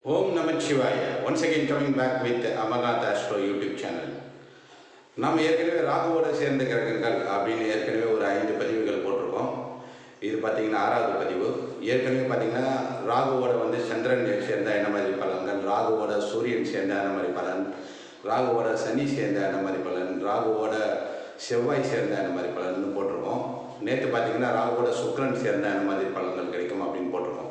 Om Namah Shivaya. Once again coming back with Amarnath Astro YouTube channel. நாம் ஏற்கனவே ராகுவோட சேர்ந்த கிரகங்கள் அப்படின்னு ஏற்கனவே ஒரு 5 பதிவுகள் போட்டிருக்கோம். இது பார்த்தீங்கன்னா 6வது பதிவு. ஏற்கனவே பார்த்தீங்கன்னா ராகுவோட சந்திரன் சேர்ந்த என்ன மாதிரி பலன்கள், ராகுவோட சூரியன் சேர்ந்த என்ன மாதிரி பலன், ராகுவோட சனி சேர்ந்த என்ன மாதிரி பலன், ராகுவோட செவ்வாய் சேர்ந்த என்ன மாதிரி பலன்னு போட்டிருக்கோம். நேற்று பார்த்தீங்கன்னா ராகுவோட சுக்கிரன் சேர்ந்த என்ன மாதிரி பலன்கள் கிடைக்கும் அப்படின்னு போட்டிருக்கோம்.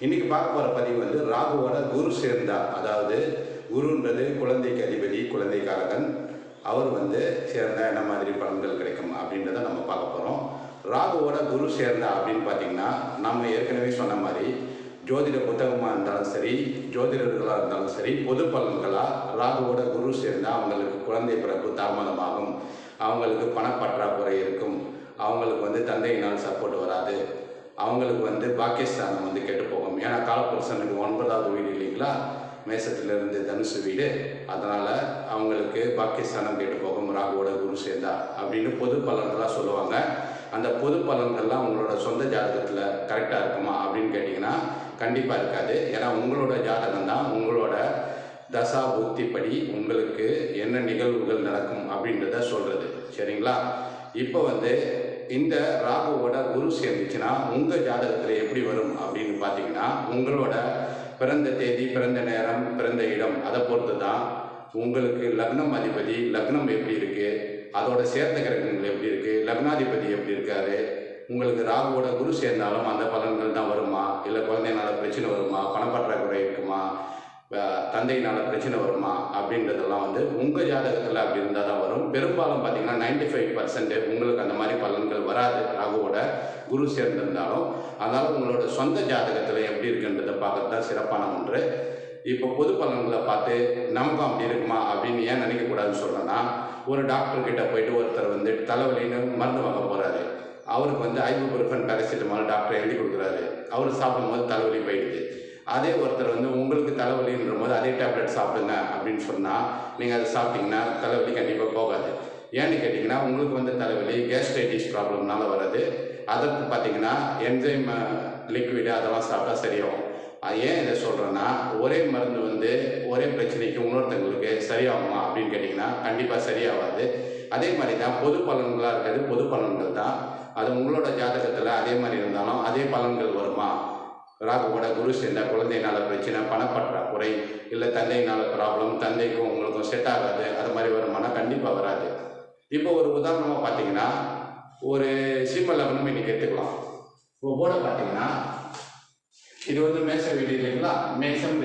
இன்றைக்கி பார்க்க போகிற பதிவு ராகுவோட குரு சேர்ந்தா, அதாவது குருன்றது குழந்தைக்கு அதிபதி, குழந்தைக்காரகன். அவர் சேர்ந்தா என்ன மாதிரி பலன்கள் கிடைக்கும் அப்படின்றத நம்ம பார்க்க போகிறோம். ராகுவோட குரு சேர்ந்தா அப்படின்னு பார்த்தீங்கன்னா, நம்ம ஏற்கனவே சொன்ன மாதிரி ஜோதிட புத்தகமாக இருந்தாலும் சரி, ஜோதிடர்களாக இருந்தாலும் சரி, பொது பலன்களாக ராகுவோட குரு சேர்ந்தால் அவங்களுக்கு குழந்தை பிறப்பு தாமதமாகும், அவங்களுக்கு பணப்பற்றாக்குறை இருக்கும், அவங்களுக்கு தந்தையினால் சப்போர்ட் வராது, அவங்களுக்கு பாக்கியஸ்தானம் கெட்டு போகும். ஏன்னா காலப்புருஷனுக்கு 9வது வீடு இல்லைங்களா, மேசத்திலிருந்து தனுசு வீடு, அதனால் அவங்களுக்கு பாக்கியஸ்தானம் கெட்டு போகும் ராகுவோட குரு சேர்ந்தா அப்படின்னு பொது பலன்களாக சொல்லுவாங்க. அந்த பொது பலன்கள்லாம் உங்களோட சொந்த ஜாதகத்தில் கரெக்டாக இருக்குமா அப்படின்னு கேட்டிங்கன்னா கண்டிப்பாக இருக்காது. ஏன்னா உங்களோட ஜாதகம் தான் உங்களோட தசா புத்திப்படி உங்களுக்கு என்ன நிகழ்வுகள் நடக்கும் அப்படின்றத சொல்கிறது. சரிங்களா? இப்போ இந்த ராகுவோட குரு சேர்ந்துச்சுன்னா உங்கள் ஜாதகத்தில் எப்படி வரும் அப்படின்னு பார்த்தீங்கன்னா, உங்களோட பிறந்த தேதி, பிறந்த நேரம், பிறந்த இடம், அதை பொறுத்து தான் உங்களுக்கு லக்னம் அதிபதி, லக்னம் எப்படி இருக்குது, அதோட சேர்ந்த கிரகங்கள் எப்படி இருக்குது, லக்னாதிபதி எப்படி இருக்காரு, உங்களுக்கு ராகுவோட குரு சேர்ந்தாலும் அந்த பலன்கள் தான் வருமா, இல்லை குழந்தையினால பிரச்சனை வருமா, பணப்பற்றாக்குறை இருக்குமா, தந்தையினால் பிரச்சனை வருமா அப்படின்றதெல்லாம் உங்கள் ஜாதகத்தில் அப்படி இருந்தால் தான் வரும். பெரும்பாலும் பார்த்தீங்கன்னா 95% உங்களுக்கு அந்த மாதிரி பலன்கள் வராது ராகுவோட குரு சேர்ந்திருந்தாலும். அதனால் உங்களோட சொந்த ஜாதகத்தில் எப்படி இருக்குன்றதை பார்க்கறது தான் சிறப்பான ஒன்று. இப்போ பொது பலன்களை பார்த்து நமக்கும் அப்படி இருக்குமா அப்படின்னு ஏன் நினைக்கக்கூடாதுன்னு சொல்கிறேன்னா, ஒரு டாக்டர்கிட்ட போயிட்டு ஒருத்தர் தலைவலின்னு மருந்து வாங்க போகிறாரு. அவருக்கு ஐபுப்ரோஃபன், பேராசிட்டமால் டாக்டர் எழுதி கொடுக்குறாரு. அவர் சாப்பிடும்போது தலைவலி போயிடுது. அதே ஒருத்தர் உங்களுக்கு தலைவலின்ற போது அதே டேப்லெட் சாப்பிடுங்க அப்படின்னு சொன்னால் நீங்கள் அதை சாப்பிட்டீங்கன்னா தலைவலி கண்டிப்பாக போகாது. ஏன்னு கேட்டிங்கன்னா, உங்களுக்கு தலைவலி கேஸ்ட்ரைட்டிஸ் ப்ராப்ளம்னால வராது. அதற்கு பார்த்தீங்கன்னா என்சைம் லிக்விடு அதெல்லாம் சாப்பிட்டா சரியாகும். ஏன் இதை சொல்கிறேன்னா, ஒரே மருந்து ஒரே பிரச்சனைக்கு இன்னொருத்தங்களுக்கு சரியாகுமா அப்படின்னு கேட்டிங்கன்னா கண்டிப்பாக சரியாகாது. அதே மாதிரி தான் பொது பலன்களாக இருக்கிறது பொது பலன்கள் தான். அது உங்களோட ஜாதகத்தில் அதே மாதிரி இருந்தாலும் அதே பலன்கள் வருமா? ராகுவோட குரு சேர்ந்தால் குழந்தையினால பிரச்சனை, பணப்பற்றாக்குறை, இல்லை தந்தையினால ப்ராப்ளம், தந்தைக்கும் உங்களுக்கும் செட் ஆகாது, அது மாதிரி வருமானா கண்டிப்பாக வராது. இப்போ ஒரு உதாரணமாக பார்த்தீங்கன்னா, ஒரு சிம்ம லக்னம் இன்னைக்கு எடுத்துக்கலாம். இப்போ போட பார்த்தீங்கன்னா இது மேச வீடு இல்லைங்களா, மேசம்